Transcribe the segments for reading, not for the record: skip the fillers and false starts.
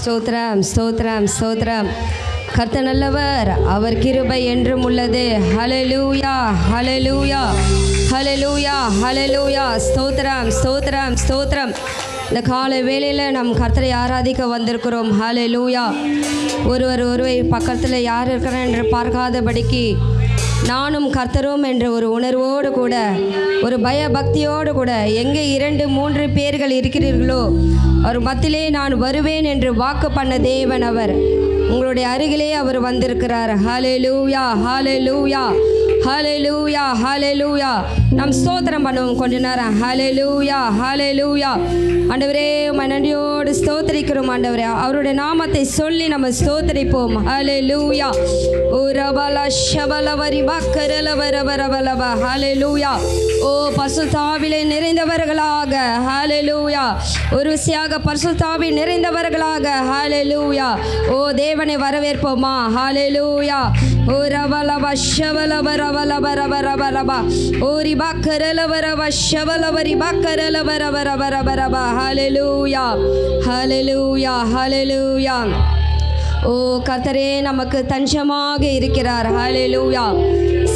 ஸ்தோத்திரம் ஸ்தோத்திரம் ஸ்தோத்திரம். கர்த்தர் நல்லவர், அவர் கிருபை என்றும் உள்ளது. ஹல்லேலூயா ஹல்லேலூயா ஹல்லேலூயா ஹல்லேலூயா. ஸ்தோத்திரம் ஸ்தோத்திரம் ஸ்தோத்திரம். இந்த காலை வேளையில் நம் கர்த்தரை ஆராதிக்க வந்திருக்கிறோம். ஹல்லேலூயா. ஒருவர் பக்கத்தில் யார் இருக்கிறேன் என்று பார்க்காதபடிக்கு நானும் கர்த்தரும் என்ற ஒரு உணர்வோடு கூட, ஒரு பயபக்தியோடு கூட, எங்கே 2-3 பேர்கள் இருக்கிறீர்களோ அவர் மத்தியிலே நான் வருவேன் என்று வாக்கு பண்ண தேவன் அவர். உங்களுடைய அருகிலே அவர் வந்திருக்கிறார். ஹல்லேலூயா ஹல்லேலூயா ஹல்லேலூயா ஹல்லேலூயா. நாம் ஸ்தோத்திரம் பண்ணுவோம் கொஞ்ச நேரம். ஹல்லேலூயா ஹல்லேலூயா. ஆண்டவரே நன்றியோடு ஸ்தோத்திரிக்கிறோம் ஆண்டவரே. அவருடைய நாமத்தை சொல்லி நம்ம ஸ்தோத்திரிப்போம். ஹல்லேலூயா. ஓ ரபல ஷபல வரி பக்கரல வரவரவலவ. ஹல்லேலூயா. ஓ பரிசுத்தாவிலே நிறைந்தவர்களாக, ஹல்லேலூயா, ஒரு விசையாக பரிசுத்தாவில் நிறைந்தவர்களாக, ஹல்லேலூயா. ஓ தேவனை வரவேற்போமா. ஹல்லேலூயா. ஓ ரபலவ ஷபல வரவலவ ரவரவலவ. ஓ ரிபக்கரல வரவ ஷபல வரி பக்கரல வரவரவரவரவ. ஹல்லேலூயா ஹல்லேலூயா ஹல்லேலூயா. ஓ கர்த்தரே நமக்கு தஞ்சமாக இருக்கிறார். ஹல்லேலூயா.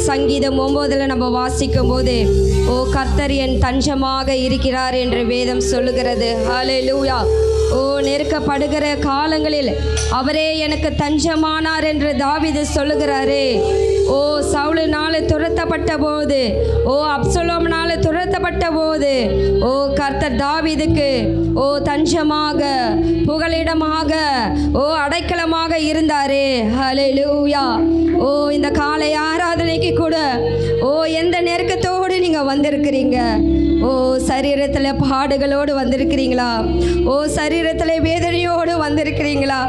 சங்கீதம் 9 நம்ம வாசிக்கும் போது, ஓ கர்த்தர் என் தஞ்சமாக இருக்கிறார் என்று வேதம் சொல்லுகிறது. ஹல்லேலூயா. ஓ நெருக்கப்படுகிற காலங்களில் அவரே எனக்கு தஞ்சமானார் என்று தாவீது சொல்லுகிறாரே. ஓ சவுலினால துரத்தப்பட்ட போது, ஓ அப்சலோமினால துரத்தப்பட்ட போது, ஓ கர்த்தர் தாவீதுக்கு ஓ தஞ்சமாக, புகலிடமாக, ஓ அடைக்கலமாக இருந்தாரே. ஹல்லேலூயா. ஓ இந்த காலை ஆராதனைக்கு கூட ஓ எந்த நெருக்கத்தோடு நீங்கள் வந்திருக்கிறீங்க? ஓ சரீரத்தில் பாடுகளோடு வந்திருக்கிறீங்களா? ஓ சரீரத்தில் வேதனையோடு வந்திருக்கிறீங்களா?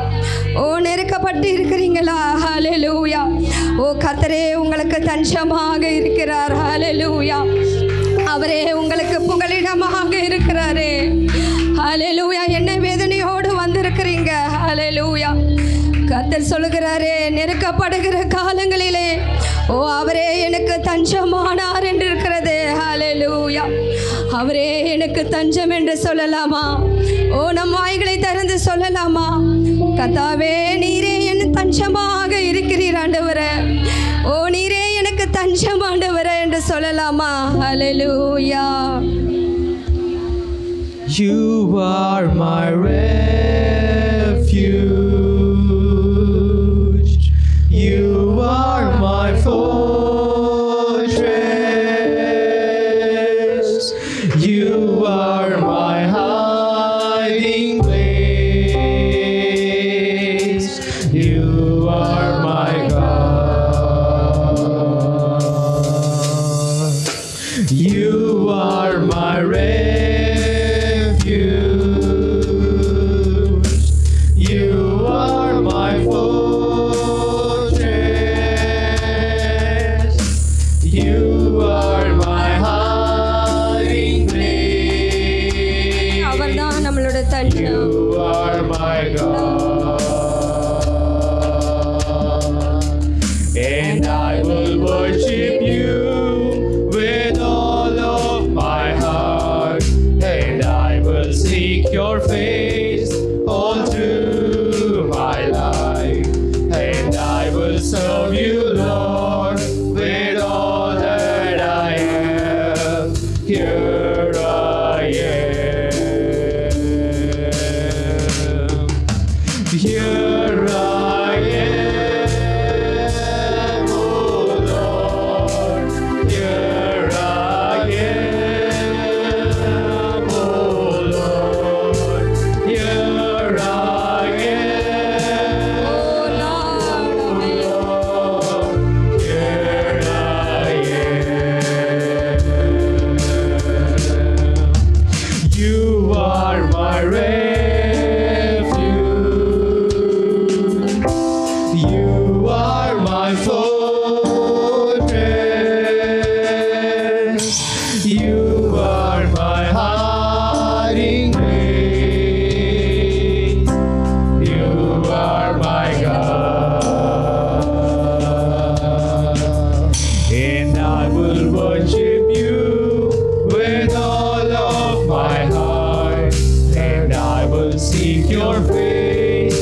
ஓ நெருக்கப்பட்டு இருக்கிறீங்களா? ஹல்லேலூயா. ஓ கர்த்தரே உங்களுக்கு தஞ்சமாக இருக்கிறார். ஹல்லேலூயா. அவரே உங்களுக்கு புகலிடமாக இருக்கிறாரே. ஹல்லேலூயா. என்ன வேதனையோடு வந்திருக்கிறீங்க? ஹல்லேலூயா. கர்த்தர் சொல்லுகிறாரே, நெருக்கப்படுகிற காலங்களிலே ஓ அவரே எனக்கு தஞ்சமானார் என்று இருக்கிறது. ஹல்லேலூயா. அவரே எனக்கு தஞ்சம் என்று சொல்லலாமா? ஓ நம் வாய்களை திறந்து சொல்லலாமா? கர்த்தாவே நீரே என் தஞ்சமாக இருக்கிறீர் ஆண்டவரே. ஓ நீரே எனக்கு தஞ்சம் ஆண்டவரே என்று சொல்லலாமா? ஹல்லேலூயா. You are my refuge. You are my fortress. You are my hiding place. You are my God. You are my and I will worship you with all of my heart, and I will seek your face all through my life, and I will serve you, Lord, with all that I am. Here I am. Here I am, oh Lord. Here I am, oh Lord. Here I am, oh Lord. Here I am. You are my seek your face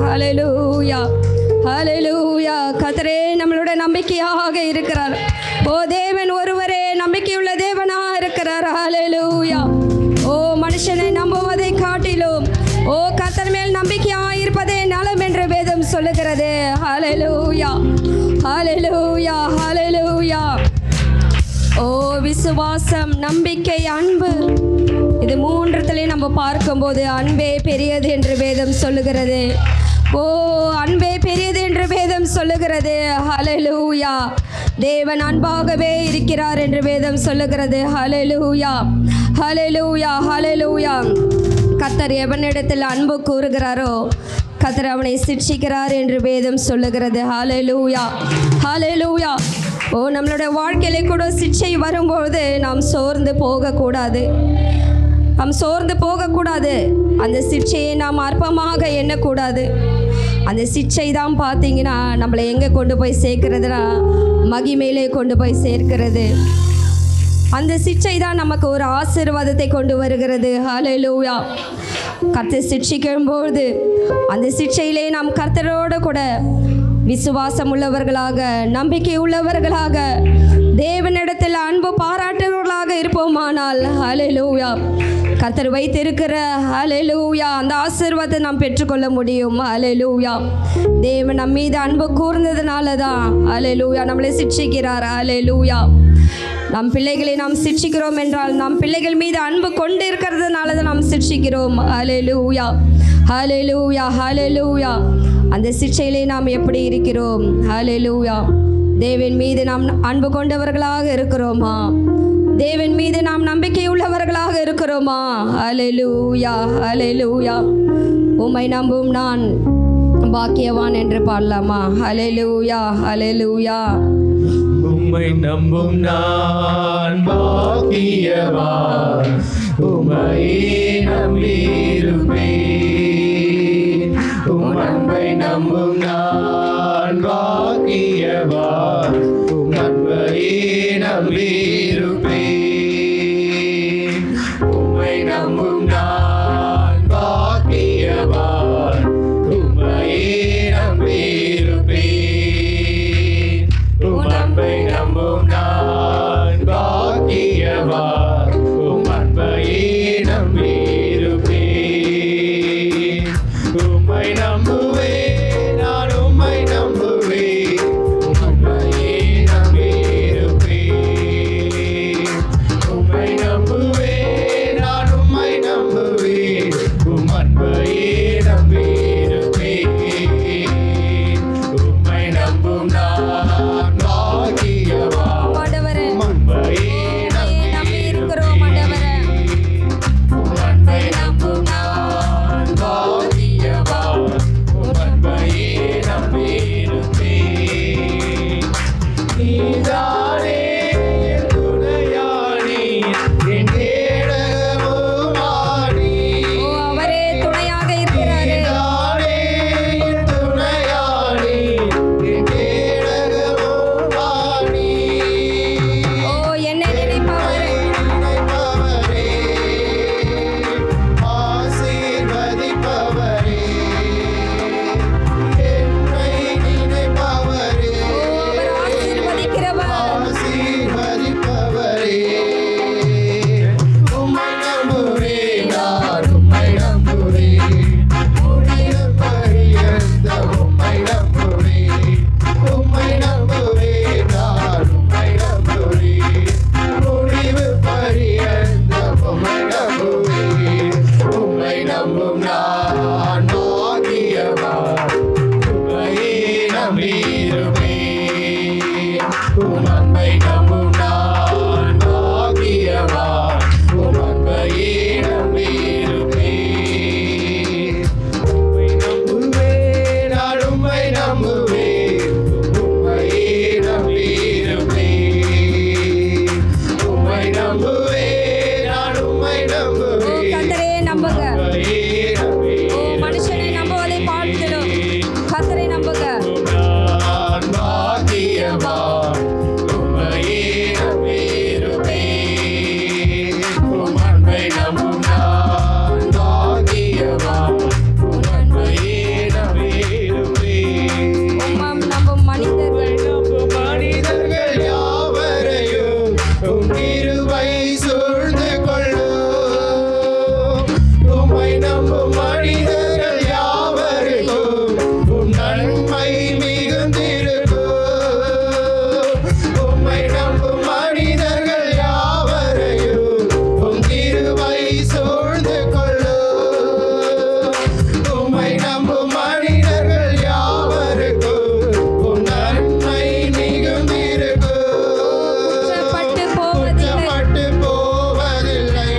ஹalleluya ஹalleluya. கர்த்தரே நம்மளுடைய நம்பிக்கையாக இருக்கிறார். ஓ தேவன் ஒருவரே நம்பிக்கையுள்ள தேவனாக இருக்கிறார். ஹalleluya. ஓ மனுஷனை நம்புவதை காட்டிலும் ஓ கர்த்தர் மேல் நம்பிக்கையாக இருப்பதே நலம் என்று வேதம் சொல்லுகிறது. ஹalleluya ஹalleluya ஹalleluya. ஓ விசுவாசம், நம்பிக்கை, அன்பு, இது மூன்றத்திலே நம்ம பார்க்கும்போது அன்பே பெரியது என்று வேதம் சொல்லுகிறது. ஓ அன்பே பெரியது என்று வேதம் சொல்லுகிறது. ஹalleluya. தேவன் அன்பாகவே இருக்கிறார் என்று வேதம் சொல்லுகிறது. ஹalleluya ஹல்லேலூயா ஹல்லேலூயா. கர்த்தர் எவனிடத்தில் அன்பு கூறுகிறாரோ கர்த்தர் அவனை சிட்சிக்கிறார் என்று வேதம் சொல்லுகிறது. ஹல்லேலூயா ஹல்லேலூயா. ஓ, நம்மளுடைய வாழ்க்கையிலே கூட சிட்சை வரும்போது நாம் சோர்ந்து போகக்கூடாது. நாம் சோர்ந்து போகக்கூடாது. அந்த சிட்சையை நாம் அற்பமாக எண்ணக்கூடாது. அந்த சிட்சை தான் பார்த்தீங்கன்னா நம்மளை எங்கே கொண்டு போய் சேர்க்கிறதுனா மகிமையிலே கொண்டு போய் சேர்க்கிறது. அந்த சிட்சை தான் நமக்கு ஒரு ஆசீர்வாதத்தை கொண்டு வருகிறது. ஹல்லேலூயா. கர்த்தர் சிட்சிக்கும்போது அந்த சிட்சையிலே நாம் கர்த்தரோடு கூட விசுவாசம் உள்ளவர்களாக, நம்பிக்கை உள்ளவர்களாக, தேவனிடத்தில் அன்பு பாராட்டுவர்களாக இருப்போமானால் ஹல்லேலூயா கர்த்தர் வைத்திருக்கிற ஹல்லேலூயா அந்த ஆசீர்வாதத்தை நாம் பெற்றுக்கொள்ள முடியும். ஹல்லேலூயா. தேவன் நம் மீது அன்பு கூர்ந்ததுனால தான் ஹல்லேலூயா நம்மளை சிட்சிக்கிறார். ஹல்லேலூயா. நம் பிள்ளைகளை நாம் சிட்சிக்கிறோம் என்றால் நம் பிள்ளைகள் மீது அன்பு கொண்டு இருக்கிறதுனால தான் நாம் சிட்சிக்கிறோம். ஹல்லேலூயா ஹல்லேலூயா ஹல்லேலூயா. அந்த சிட்சையிலே நாம் எப்படி இருக்கிறோம்? ஹல்லேலூயா. தேவன் மீது நாம் அன்பு கொண்டவர்களாக இருக்கிறோமா? தேவன் மீது நாம் நம்பிக்கை உள்ளவர்களாக இருக்கிறோமா? ஹல்லேலூயா ஹல்லேலூயா. உம்மை நம்பும் நான் பாக்கியவான் என்று பாடலாமா? ஹல்லேலூயா ஹல்லேலூயா. உம்மை நம்பும் நான் பாக்கியவான், உம்மையே நம்பியிருப்பேன். உம் அன்பை நம்பும் நான் பாக்கியவான், உம் அன்பையே நம்பியிருப்பேன். உம்மை நம்பும் நான் பாக்கியவான், உம்மையே நம்பியிருப்பேன். உம் அன்பை நம்பும் நான் பாக்கியவான், உம் அன்பையே நம்பியிருப்பேன். உம்மை நம்புவேன், நான் உம்மை நம்புவேன், உம்மையே நம்பியிருப்பேன். உம்மை நம்புவேன், நான் உம்மை நம்புவேன், உம் அன்பையே நம்பியிருப்பேன். உம்மை நம்பும் நான் பாக்கியவான், ஆண்டவரே, உம் அன்பையே நம்பியிருக்கிறோம் ஆண்டவரே. உம் அன்பை நம்பும் நான் பாக்கியவான், உம் அன்பையே நம்பியிருப்பேன். நீதானே என் துணையானி, என் கேடகமுமானி. ஓ, அவரே துணையாக இருக்கிறாரு. நீதானே என் துணையானி, என் கேடகமுமானி. ஓ, என்னை நினைப்பவரே. நினைப்பவரே, ஆசீர்வதிப்பவரே, என்னை நினைப்பவரே, ஓ, அவர் ஆசீர்வதிக்கிறவர். ஆசீர்வதிப்பவரே. உம்மை நம்புவேன், நான் உம்மை நம்புவேன், முடிவு பரியந்த உம்மை நம்புவேன். உம்மை நம்புவேன், நான் உம்மை நம்புவேன், முடிவு பரியந்த உம்மை நம்புவேன். உம்மை நம்பும் நான் பாக்கியவான், உம்மையே நம்பியிருப்பேன். உம் அன்பை நம்பும் நான் பாக்கியவான், உம் அன்பையே நம்பியிருப்பேன். உம்மை நம்புவேன், நான் உம்மை நம்புவேன், உம்மையே நம்பியிருப்பேன். உம்மை நம்புவேன், நான் உம்மை ஓ, நம்புவேன், கர்த்தரே நம்புங்க. உம்மையே ஓ, நம்பியிருப்பேன். மனுஷனை நம்புவதை பார்த்திடும் கர்த்தரை நம்புங்க. நான் பாக்கியவான், உம்மையே நம்பியிருப்பேன். உம் அன்பை நம்பும் நான் பாக்கியவான், உம் அன்பையே நம்பியிருப்பேன். உம்மாம் நம்பும் மனிதர்கள் நம்பும் மனிதர்கள் யாவரையும் உம் கிருபை சூழ்ந்து கொள்ளும். உம்மை நம்பும் மனிதர்கள் யாவருக்கும் உம் நன்மை மிகுந்திருக்கும். உம்மை நம்பும் மனிதர்கள் யாவரையும் உம் கிருபை சூழ்ந்து கொள்ளும். உம்மை நம்பும் மனிதர்கள் யாவருக்கும் உம் நன்மை மிகுந்திருக்கும். குற்றப்பட்டு போவதில்லை. குற்றப்பட்டு போவதில்லை.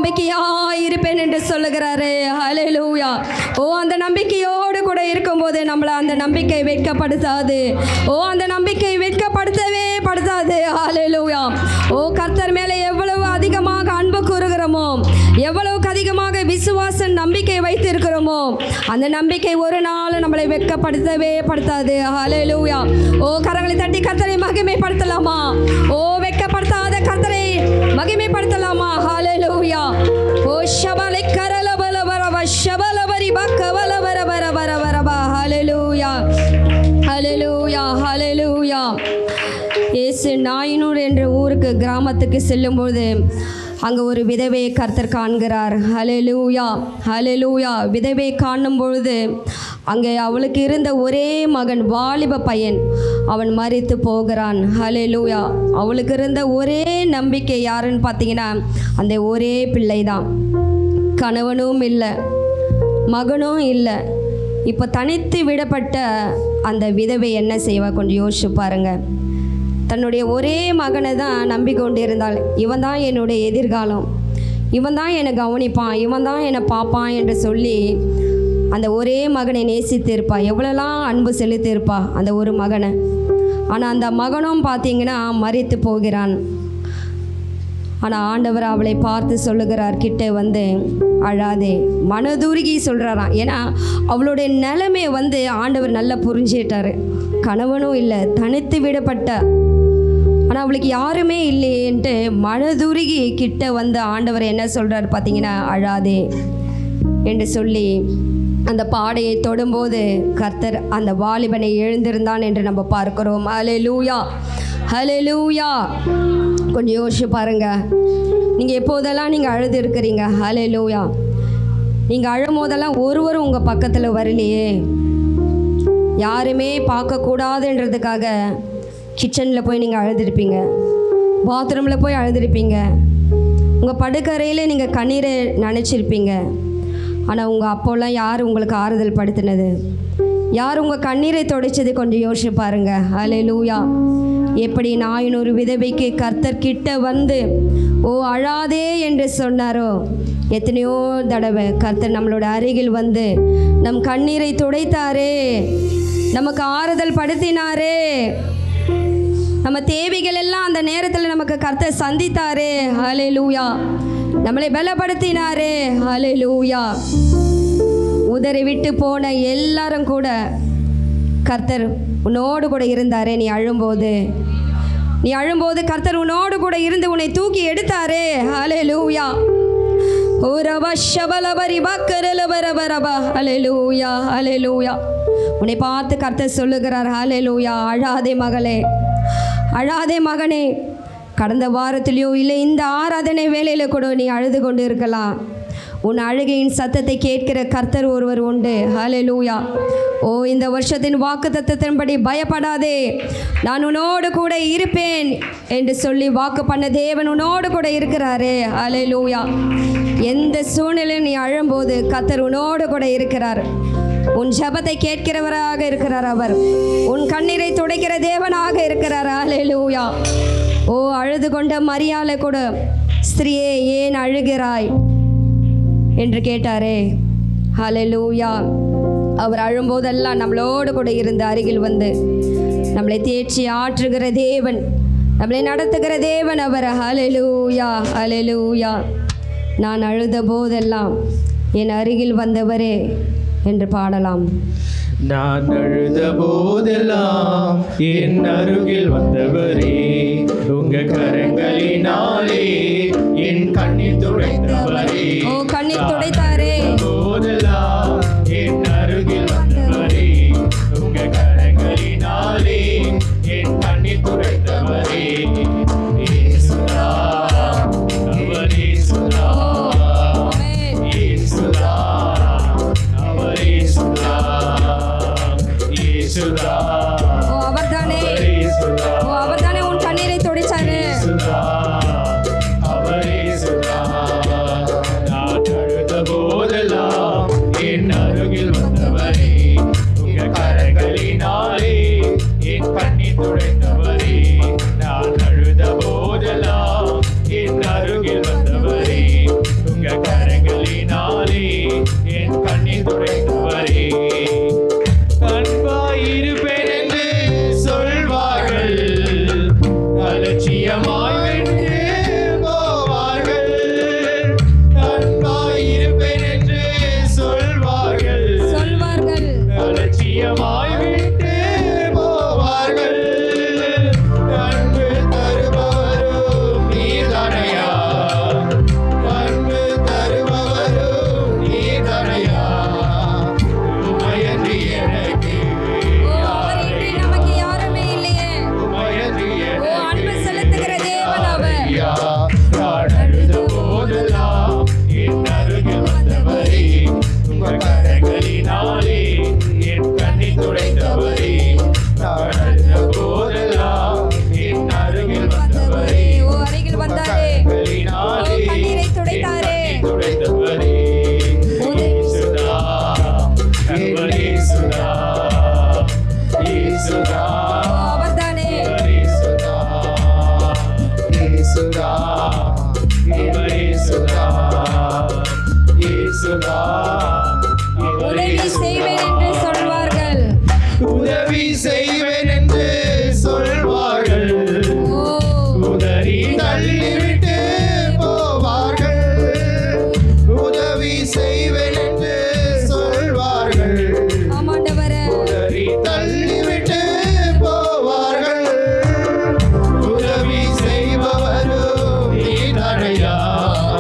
நம்பிக்கையாக இருப்பேன் என்று சொல்லுகிறாரு. ஹல்லேலூயா. ஓ அந்த நம்பிக்கையோடு கூட இருக்கும்போது நம்மளை அந்த நம்பிக்கை வெட்கப்படுத்தாது. ஓ அந்த நம்பிக்கை வெட்கப்படுத்தவே படுத்தாது. ஹல்லேலூயா. ஓ கர்த்தர் மேலே எவ்வளவு அதிகமாக அன்பு கூறுகிறோமோ, எவ்வளவுக்கு அதிகமாக விசுவாச நம்பிக்கை வைத்து இருக்கிறோமோ, அந்த நம்பிக்கை ஒரு நாள் நம்மளை வெட்கப்படுத்தவே படுத்தாது. ஹல்லேலூயா. ஓ கரங்களை தட்டி கர்த்தரை மகிமைப்படுத்தலாமா? ஓ வெட்கப்படுத்தாத கர்த்தரை மகிமைப்படுத்தலாமா? ஹல்லேலூயா. ஓ ஷபலை கரலபல வரவ ஷபலபரி பக்கவல வர வர வர வரவா. ஹல்லேலூயா. ஹல்லேலூயா. ஹல்லேலூயா. இயேசு நாயினூர் என்ற ஊருக்கு கிராமத்துக்கு செல்லும்போது அங்கே ஒரு விதவையை கர்த்தர் காண்கிறார். ஹல்லேலூயா. ஹல்லேலூயா. விதவை காணும் பொழுது அங்கே அவளுக்கு இருந்த ஒரே மகன், வாலிப பையன், அவன் மரித்து போகிறான். ஹல்லேலூயா. அவளுக்கு இருந்த ஒரே நம்பிக்கை யாருன்னு பார்த்தீங்கன்னா அந்த ஒரே பிள்ளை தான். கணவனும் இல்லை, மகனும் இல்லை. இப்போ தனித்து விடப்பட்ட அந்த விதவை என்ன செய்வா? கொஞ்சம் யோசிச்சு பாருங்க. தன்னுடைய ஒரே மகனை தான் நம்பிக்கொண்டு இருந்தாள். இவன் தான் என்னுடைய எதிர்காலம், இவன் தான் என்னை கவனிப்பான், இவன் தான் என்னை பார்ப்பான் என்று சொல்லி அந்த ஒரே மகனை நேசித்து இருப்பா. எவ்வளோலாம் அன்பு செலுத்தி இருப்பா அந்த ஒரு மகனை. ஆனால் அந்த மகனும் பார்த்தீங்கன்னா மரித்து போகிறான். ஆனால் ஆண்டவர் அவளை பார்த்து சொல்லுகிறார், கிட்டே வந்து அழாதே, மனதுருகி சொல்கிறாராம். ஏன்னா அவளுடைய நிலைமையை வந்து ஆண்டவர் நல்லா புரிஞ்சிட்டார். கணவனும் இல்லை, தனித்து விடப்பட்ட, ஆனால் அவளுக்கு யாருமே இல்லையேன்ட்டு மனதுருகி கிட்ட வந்து ஆண்டவர் என்ன சொல்கிறார் பார்த்தீங்கன்னா, அழாதே என்று சொல்லி அந்த பாடையை தொடும்போது கர்த்தர் அந்த வாலிபனை எழுந்திருந்தான் என்று நம்ம பார்க்கிறோம். ஹல்லேலூயா. ஹல்லேலூயா. கொஞ்சம் யோசிச்சு பாருங்க. நீங்கள் எப்போதெல்லாம் நீங்கள் அழுது இருக்கிறீங்க? ஹல்லேலூயா. நீங்கள் அழும் போதெல்லாம் ஒருவரும் உங்கள் பக்கத்தில் வரலையே. யாருமே பார்க்கக்கூடாதுன்றதுக்காக கிச்சனில் போய் நீங்கள் அழுதுருப்பீங்க, பாத்ரூமில் போய் அழுதுருப்பீங்க, உங்கள் படுக்கறையில் நீங்கள் கண்ணீரை நினச்சிருப்பீங்க. ஆனால் உங்கள் அப்போல்லாம் யார் உங்களுக்கு ஆறுதல் படுத்தினது? யார் உங்கள் கண்ணீரை துடைச்சது? கொஞ்சம் யோசிச்சு பாருங்கள். ஹல்லேலூயா. எப்படி நாயினொரு விதவைக்கு கர்த்தர் கிட்ட வந்து ஓ அழாதே என்று சொன்னாரோ, எத்தனையோ தடவை கர்த்தர் நம்மளோட அருகில் வந்து நம் கண்ணீரை துடைத்தாரே, நமக்கு ஆறுதல் படுத்தினாரே, நம்ம தேவைகள் எல்லாம் அந்த நேரத்தில் நமக்கு கர்த்தர் சந்தித்தாரே. ஹல்லேலூயா. நம்மளை பலப்படுத்தினாரே. ஹல்லேலூயா. உதறி விட்டு போன எல்லாரும் கூட கர்த்தர் உன்னோடு கூட இருந்தாரே. நீ அழும்போது கர்த்தர் உன்னோடு கூட இருந்து உன்னை தூக்கி எடுத்தாரே. ஹல்லேலூயா. ஹல்லேலூயா. ஹல்லேலூயா. உன்னை பார்த்து கர்த்தர் சொல்லுகிறார், ஹல்லேலூயா, அழாதே மகளே, அழாதே மகனே. கடந்த வாரத்திலையோ இல்லை இந்த ஆராதனை வேலையில் கூட நீ அழுது கொண்டு இருக்கலாம். உன் அழுகையின் சத்தத்தை கேட்கிற கர்த்தர் ஒருவர் உண்டு. ஹல்லேலூயா. ஓ இந்த வருஷத்தின் வாக்குத்தத்தத்தின்படி பயப்படாதே, நான் உன்னோடு கூட இருப்பேன் என்று சொல்லி வாக்கு பண்ண தேவன் உன்னோடு கூட இருக்கிறாரே. ஹல்லேலூயா. எந்த சூழ்நிலையும் நீ அழும்போது கர்த்தர் உன்னோடு கூட இருக்கிறார். உன் ஜெபத்தை கேட்கிறவராக இருக்கிறார் அவர். உன் கண்ணீரை துடைக்கிற தேவனாக இருக்கிறார். ஹல்லேலூயா. ஓ அழுது கொண்ட மரியாளை கூட, ஸ்திரியே ஏன் அழுகிறாய் என்று கேட்டாரே. ஹல்லேலூயா. அவர் அழும்போதெல்லாம் நம்மளோடு கூட இருந்து அருகில் வந்து நம்மளை தேற்றி ஆற்றுகிற தேவன், நம்மளை நடத்துகிற தேவன் அவர். ஹல்லேலூயா. ஹல்லேலூயா. நான் அழுத போதெல்லாம் என் அருகில் வந்தவரே என்று பாடலாம். நான் அழுத போதெல்லாம் என் அருகில் வந்தவரே, உங்க கரங்களினாலே என் கண்ணீர் துடைத்தவரே. ஓ கண்ணீர் துடைத்தாரே. போதெல்லாம் என் அருகில் வந்தவரே, உங்க கரங்களினாலே என் கண்ணீர் துடைத்தவரே. இயேசுவா, அவர் இயேசுவா, இயேசுவா, அவர் இயேசுவா, இயேசுவா. ஓ அவர்தானே, ஓ அவர்தானே உன் கண்ணீரை துடைச்சாரு. அவர் இயேசுவா. நான் அழுத போதெல்லாம் என் அருகில் வந்தவரே, உங்க கரங்களினாலே என் கண்ணீர் துடைத்தவரே. நான் அழுத போதெல்லாம் என் அருகில் வந்தவரே, உங்க இயேசுதான் அவர் உதவி செய்வேன் என்று சொல்வார்கள். உதவி செய்வேன் என்று சொல்வார்கள். உதறி தள்ளிவிட்டு போவார்கள். உதவி செய்வேன் என்று சொல்வார்கள். ஆமாண்டவரே, உதறி தள்ளிவிட்டு போவார்கள். உதவி செய்பவரும் நீதானையா.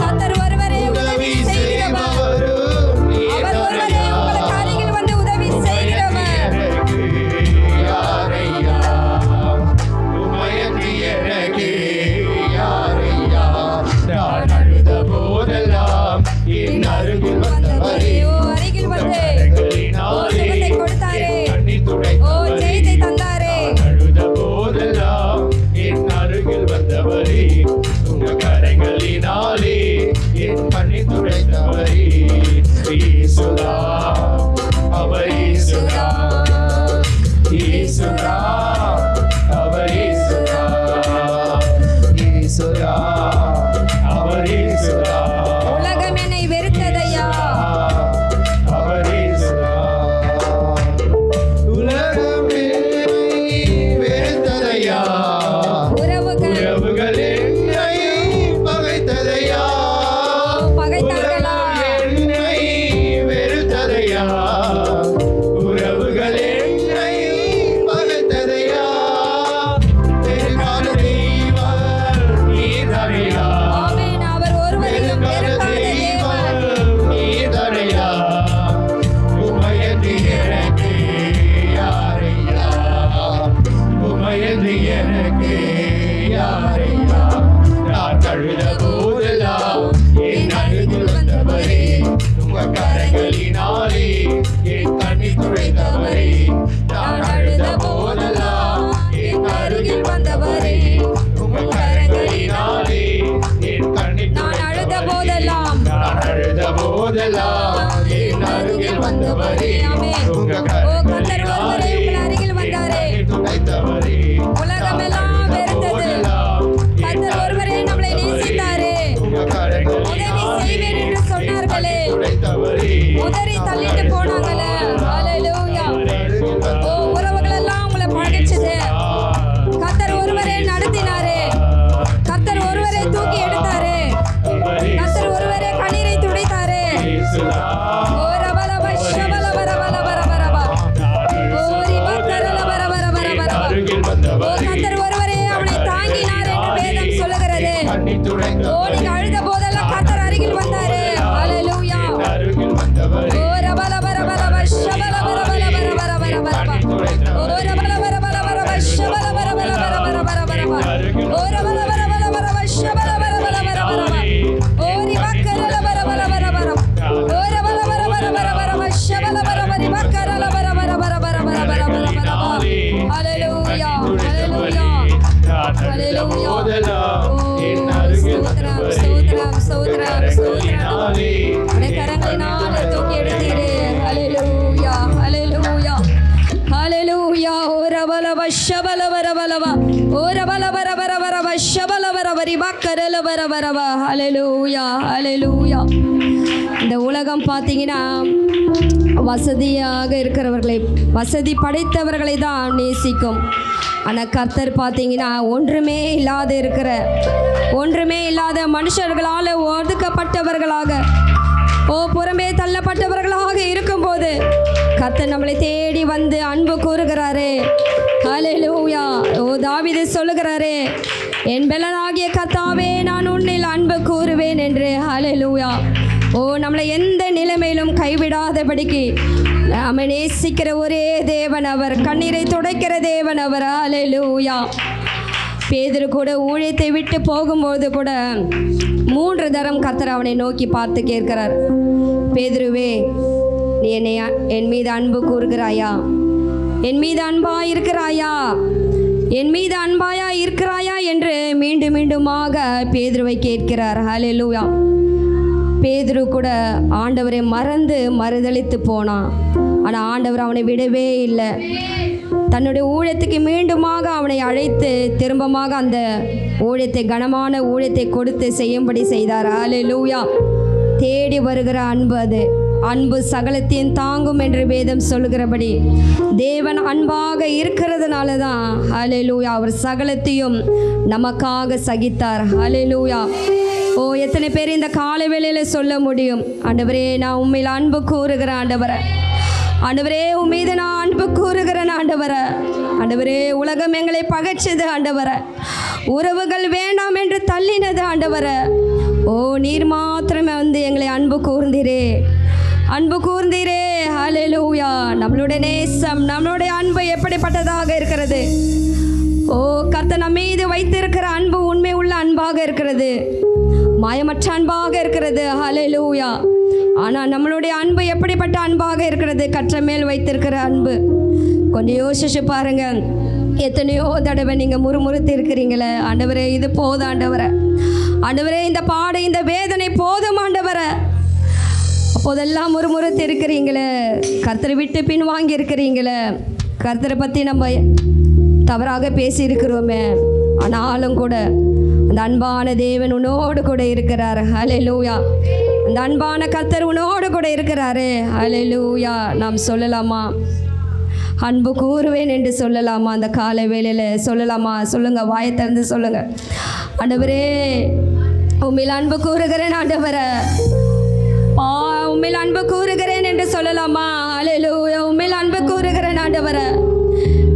கர்த்தர் ஒருவரே உதவி செய்கிறவர். செய்பவரும் அவர் ஒருவரே உங்களுக்கு அருகில் வந்து உதவி செய்கிறவர். யாரையா உமையன்றி எனக்கு யாரையா. நான் அழுத போதெல்லாம் என் அருகில் வந்தவரே. ஓ, அருகில் வந்து கரங்களினாலே சுகத்தை கொடுத்தாரே. என் கண்ணீர் ஓ, துடைத்தவரே. ஜெயத்தை தந்தாரே. அழுத போதெல்லாம் என் அருகில் வந்தவரே. உங்க கரங்களினாலே என் கண்ணீர் துடைத்தவரே. இயேசுதா அவர் இயேசுதா. இயேசுதா அவர் இயேசுதா. இயேசுதா அவர் இயேசுதா. உலகம் என்னை வெறுத்ததையா. அவர் இயேசுதா. உலகம் என்னை வெறுத்ததையா. உறவுகள் உறவுகள் என்னை பகைத்ததையா. பகைத்தார்களா? உலகம் என்னை வெறுத்ததையா. உறவுகள் என்னை பகைத்ததையா. பெருகால தெய்வம் நீதானையா. ஆமென். அவர் ஒருவரையும் பெருகால வெறுக்காத தேவன். தெய்வம் நீதானையா. உமையன்றி எனக்கு யாரையா. உமையன்றி எனக்கு யாரையா. நான் அழுத போதெல்லாம் என் அருகில் வந்தவரே. உங்க கரங்களினாலே என் கண்ணீர் துடைத்தவரே. நான் அழுத போதெல்லாம் என் அருகில் வந்தவரே. உங்க கரங்களினாலே என் கண்ணீர் நான் அழுத துடைத்தவரே. போதெல்லாம் நான் அழுத போதெல்லாம் என் அருகில் வந்தவரே. ஆமென். உங்க ஓ, கர்த்தர் ஒருவரே உங்கள் அருகில் வந்தாரே. துடைத்தவரே. உலகமெல்லாம் வெறுத்தது. கர்த்தர் ஒருவரே நம்மளை நேசித்தாரே. உதவி செய்வேன் என்று சொன்னார்களே. உதறி தள்ளிட்டு போனாங்களே. ஹல்லேலூயா. ஓ, உறவுகள் எல்லாம் உங்களை பகைச்சது. கர்த்தர் ஒருவரே நடத்தினாரே. கர்த்தர் ஒருவரே தூக்கி எடுத்தாரே. கர்த்தர் ஒருவரே கண்ணீரை துடைத்தாரே. ஓ, ரபலப ஷபலபரபலபரபரபா. ஓ, ரிபக்கரலபரபரபரபரபா. ஓ, கர்த்தர் ஒருவரே அவனை தாங்கினார் என்று வேதம் சொல்லுகிறது. ஓ, நீங்க அழுத போதெல்லாம் கர்த்தர் அருகில் வந்தாரு. ஹல்லேலூயா. ஓ, ரபலபரபரப ஷபலபரபரபரபரபரபா. ஓ, ரபலபரபரபரப ஷபலபரபரபரபரபரபா. ஓ, ரபலபரபரபரப ஷபலபரபரபரபரபா. ஓ, ரிபக்கரலபரபரபரபரபா. ஓ, ரபலபரபரபரபரப ஷபலபரபரபரபரபரபரபரபரபரபரபா. ஹல்லேலூயா. ஹல்லேலூயா. ஹல்லேலூயா. ஓ, ஸ்தோத்திரம், ஸ்தோத்திரம், ஸ்தோத்திரம், ஸ்தோத்திரம். உடைய கரங்களினாலே தூக்கி எடுத்தீரே. ஹல்லேலூயா. ஹல்லேலூயா. ஹல்லேலூயா. ஓ, ரபலப ஷபலபரபரபா. ஓ, ரபலபரபரபரப ஷபலபரபரிபக்கரலபரபரபா. ஹல்லேலூயா. ஹல்லேலூயா. இந்த உலகம் பார்த்தீங்கன்னா வசதியாக இருக்கிறவர்களை, வசதி படைத்தவர்களை தான் நேசிக்கும். ஆனால் கர்த்தர் பார்த்தீங்கன்னா ஒன்றுமே இல்லாத மனுஷர்களால் ஒதுக்கப்பட்டவர்களாக, ஓ, புறம்பே தள்ளப்பட்டவர்களாக இருக்கும்போது கர்த்தர் நம்மளை தேடி வந்து அன்பு கூறுகிறாரே. ஹல்லேலூயா. ஓ, தாவீது சொல்லுகிறாரே, என் பெலனாகிய கர்த்தாவே நான் உன்னில் அன்பு கூறுவேன் என்று. ஹல்லேலூயா. ஓ, நம்மளை எந்த நிலைமையிலும் கைவிடாதபடிக்கு நாம நேசிக்கிற ஒரே தேவன் அவர். கண்ணீரை துடைக்கிற தேவன் அவர். ஹல்லேலூயா. பேதுரு கூட ஊழியத்தை விட்டு போகும்போது கூட 3 தரம் கர்த்தர் அவனை நோக்கி பார்த்து கேட்கிறார், பேதுருவே, நீ என் மீது அன்பு கூறுகிறாயா? என் மீது அன்பாய் இருக்கிறாயா? என் மீது அன்பாயா இருக்கிறாயா என்று மீண்டும் மீண்டுமாக பேதுருவை கேட்கிறார். ஹல்லேலூயா. பேதுரு கூட ஆண்டவரை மறுதலித்து போனான். ஆனால் ஆண்டவர் அவனை விடவே இல்லை. தன்னுடைய ஊழியத்துக்கு மீண்டுமாக அவனை அழைத்து திரும்பமாக அந்த ஊழியத்தை, கனமான ஊழியத்தை கொடுத்து செய்யும்படி செய்தார். ஹல்லேலூயா. தேடி வருகிற அன்பு. அது அன்பு சகலத்தையும் தாங்கும் என்று வேதம் சொல்லுகிறபடி தேவன் அன்பாக இருக்கிறதுனால தான் ஹல்லேலூயா அவர் சகலத்தையும் நமக்காக சகித்தார். ஹல்லேலூயா. ஓ, எத்தனை பேர் இந்த காலை வேளையில் சொல்ல முடியும், ஆண்டவரே நான் உண்மையில் அன்பு கூறுகிறேன் ஆண்டவரே, ஆண்டவரே உம்மீது நான் அன்பு கூறுகிறேன் ஆண்டவரே, ஆண்டவரே உலகம் எங்களை பகைச்சது ஆண்டவரே, உறவுகள் வேண்டாம் என்று தள்ளினது ஆண்டவரே, ஓ நீர் மாத்திரமே வந்து எங்களை அன்பு கூர்ந்தீரே, அன்பு கூர்ந்தீரே. ஹல்லேலூயா. நம்மளுடைய நேசம், நம்மளுடைய அன்பு எப்படிப்பட்டதாக இருக்கிறது. ஓ கர்த்தர் நம்ம மீது வைத்திருக்கிற அன்பு உண்மை உள்ள அன்பாக இருக்கிறது, மாயமற்ற அன்பாக இருக்கிறது. ஹல்லேலூயா. ஆனால் நம்மளுடைய அன்பு எப்படிப்பட்ட அன்பாக இருக்கிறது, கற்ற மேல் வைத்திருக்கிற அன்பு. கொஞ்சம் யோசிச்சு பாருங்க. எத்தனையோ தடவை நீங்கள் முறுமுறுத்து இருக்கிறீங்களே, ஆண்டவரே இது போதும் ஆண்டவரே, ஆண்டவரே இந்த பாடு இந்த வேதனை போதும் ஆண்டவரே. அப்போதெல்லாம் முறுமுறுத்து இருக்கிறீங்களே, கர்த்தரை விட்டு பின் வாங்கி இருக்கிறீங்களே, கர்த்தரை பற்றி நம்ம தவறாக பேசியிருக்கிறோமே, ஆனாலும் கூட அந்த அன்பான தேவன் உன்னோடு கூட இருக்கிறார். ஹல்லேலூயா. அந்த அன்பான கர்த்தர் உன்னோடு கூட இருக்கிறாரு. ஹல்லேலூயா. நாம் சொல்லலாமா, அன்பு கூறுவேன் என்று சொல்லலாமா? அந்த காலை வேளையில் சொல்லலாமா? சொல்லுங்கள், வாயை திறந்து சொல்லுங்கள். ஆண்டவரே உம்மில் அன்பு கூறுகிறேன் ஆண்டவரே, உம்மில் அன்பு கூறுகிறேன் என்று சொல்லலாமா? ஹல்லேலூயா. உம்மில் அன்பு கூறுகிறேன் ஆண்டவரே.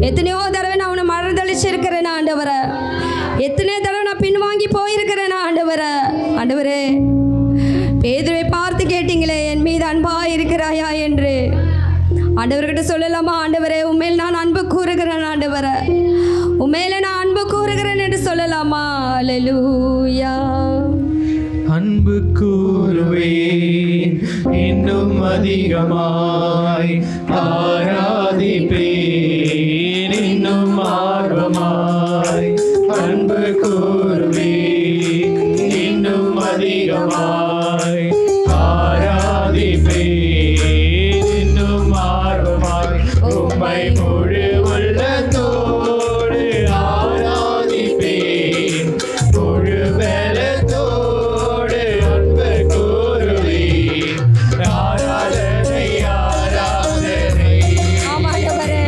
எத்தனையோ தடவை நான் உன்னை மறுதளிச்சிருக்கிறேன் ஆண்டவரே, எத்தனையோ தடவை நான் பின்வாங்கி போயிருக்கிறேன் ஆண்டவரே. ஆண்டவரே பேதுருவை பார்த்து கேட்டீங்களே, என் மீது அன்பா இருக்கிறாயா என்று. ஆண்டவர்கிட்ட சொல்லலாமா, ஆண்டவரே உண்மையில் நான் அன்பு கூறுகிறேன் ஆண்டவரே, உண்மையில நான் அன்பு கூறுகிறேன் என்று சொல்லலாமா? ஹல்லேலூயா. அன்பு கூறுவேன் இன்னும் அதிகமாய், ஆராதிப்பேன் இன்னும் ஆர்வமாய், அன்பு கூறுவேன் இன்னும் அதிகமாய், ஆராதிப்பேன் இன்னும் ஆர்வமாய், உம்மை முழு உள்ளத்தோடு ஆராதிப்பேன், முழு பலத்தோடு அன்பு கூறுவேன், ஆராதனை ஆராதனை. ஆமாண்டவரே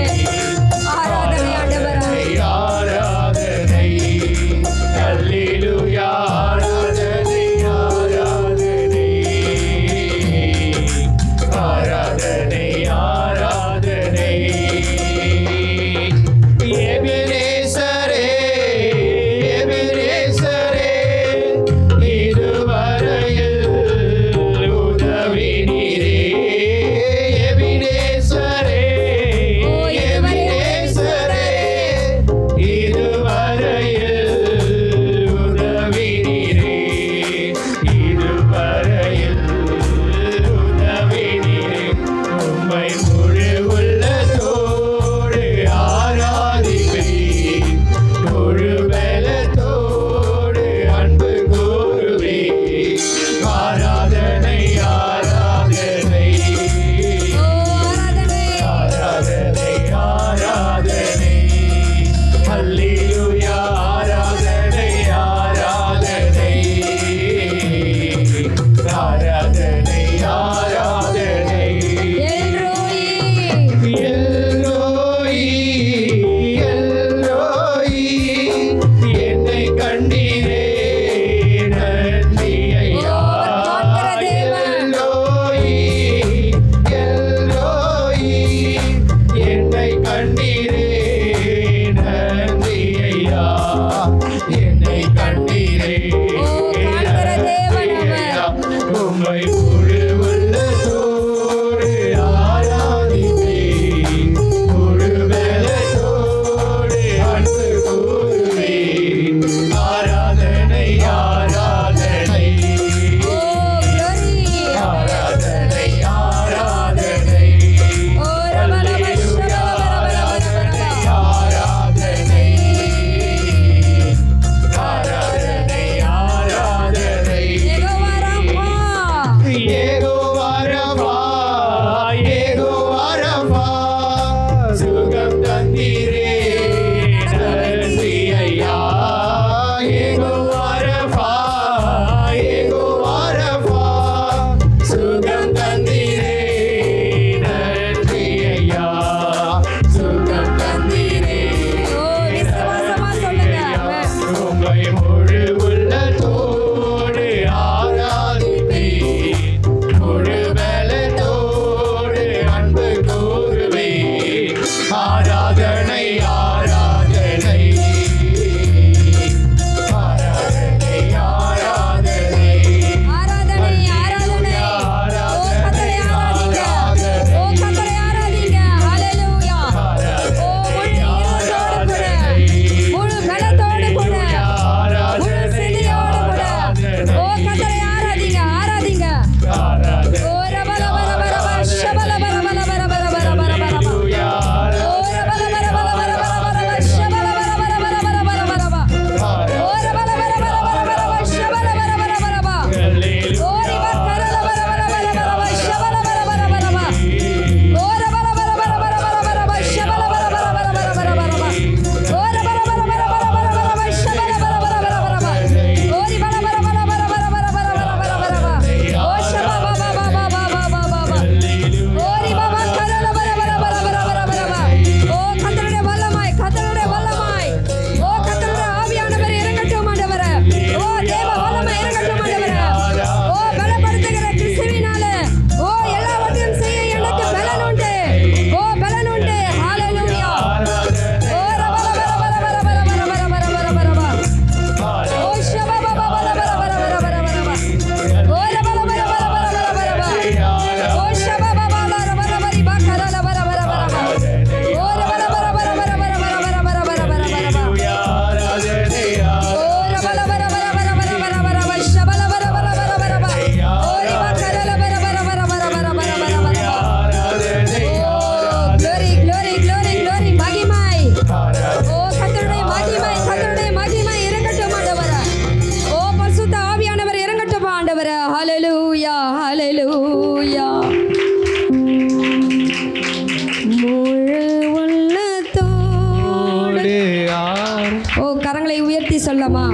சொல்லலாமா?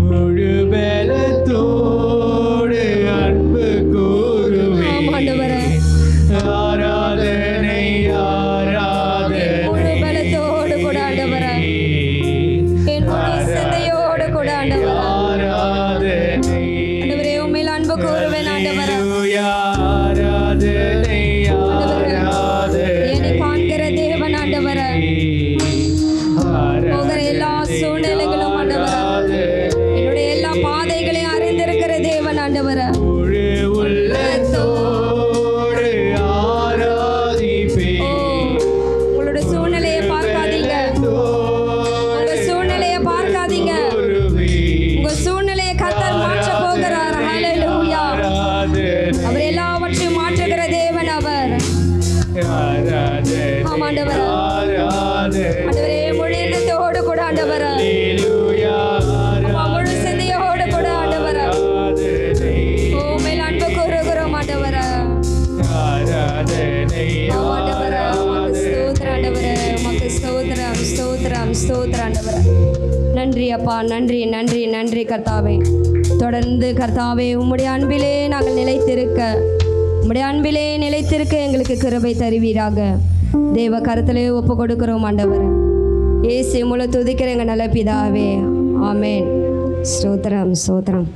முழு பலத்தோடு அன்பு கூறுவே. ஆண்டவரே, ஆராதனை ஆராதனை. முழு பலத்தோடு கூட ஆண்டவரே, என் முழு சிந்தையோடு கூட ஆண்டவரே, ஆராதனை. ஆண்டவரே உம்மில் அன்பு கூறுவேன் ஆண்டவரே. ஆராதனை ஆராதனை. என்னை காண்கிற தேவன் ஆண்டவரே, போகிற எல்லா சூழ்நிலைகளும் ஆண்டவரே, என்னுடைய எல்லா பாதைகளையும் அறிந்திருக்கிற தேவன் ஆண்டவரே. முழு உள்ளத்தோடு ஆராதிப்பேன். உங்களோட சூழ்நிலையை பார்க்காதீங்க, உங்க சூழ்நிலையை பார்க்காதீங்க. உங்க சூழ்நிலையை கர்த்தர் மாற்ற போகிறார். ஹல்லேலூயா. அவர் எல்லாவற்றையும் மாற்றுகிற தேவன் அவர். ஆமா ஆண்டவரே, ஆண்டவரே முழு இதயத்தோடு கூட ஆண்டவரே, ஆமா, முழு சிந்தையோடு கூட ஆண்டவரே, உம்மில் அன்பு கூறுகிறோம் ஆண்டவரே. ஆமா ஆண்டவரே, உமக்கு ஸ்தோத்திரம் ஆண்டவரே, உமக்கு ஸ்தோத்திரம் ஸ்தோத்திரம் ஸ்தோத்திரம் ஆண்டவரே. நன்றி அப்பா, நன்றி நன்றி நன்றி கர்த்தாவே. தொடர்ந்து கர்த்தாவே உம்முடைய அன்பிலே நாங்கள் நிலைத்திருக்க, உம்முடைய அன்பிலே நிலைத்திருக்க எங்களுக்கு கிருபை தருவீராக. தேவ கருத்திலே ஒப்பு கொடுக்கிறோம் ஆண்டவரே. இயேசு மூலம் துதிக்கிற எங்கள் நல்ல பிதாவே. ஆமென். ஸ்தோத்திரம் ஸ்தோத்திரம்.